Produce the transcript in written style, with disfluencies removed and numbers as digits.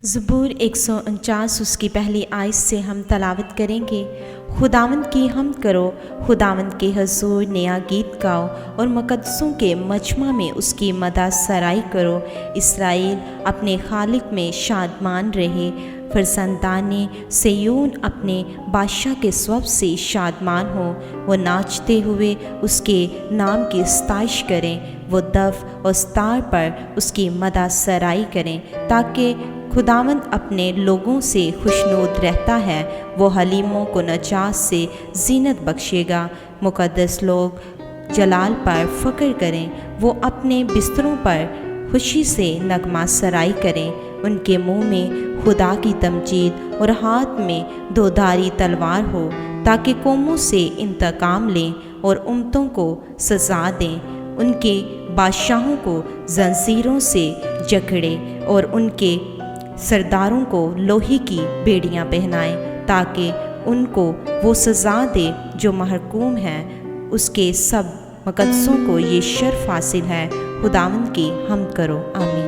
زبور 149 اس کی پہلی آیت سے ہم تلاوت کریں گے۔ خداوند کی حمد کرو، خداوند کے حضور نیا گیت گاؤ اور مقدسوں کے مجمع میں اس کی مدح سرائی کرو۔ اسرائیل اپنے خالق میں شادمان رہے، فرزندان صیون اپنے بادشاہ کے سبب سے شادمان ہو۔ وہ ناچتے ہوئے اس کے نام کی ستائش کریں، وہ دف اور ستار پر اس کی مدح سرائی کریں، تاکہ خداوند اپنے لوگوں سے خوشنود رہتا ہے، وہ حلیموں کو نجات سے زینت بخشے گا۔ مقدس لوگ جلال پر فخر کریں، وہ اپنے بستروں پر خوشی سے نغمہ سرائی کریں۔ ان کے منہ میں خدا کی تمجید اور ہاتھ میں دودھاری تلوار ہو، تاکہ قوموں سے انتقام لیں اور امتوں کو سزا دیں۔ ان کے بادشاہوں کو زنجیروں سے جکڑے اور ان کے سرداروں کو لوہے کی بیڑیاں پہنائیں، تاکہ ان کو وہ سزا دے جو محکوم ہے۔ اس کے سب مقدسوں کو یہ شرف حاصل ہے۔ خداوند کی حمد کرو، آمین۔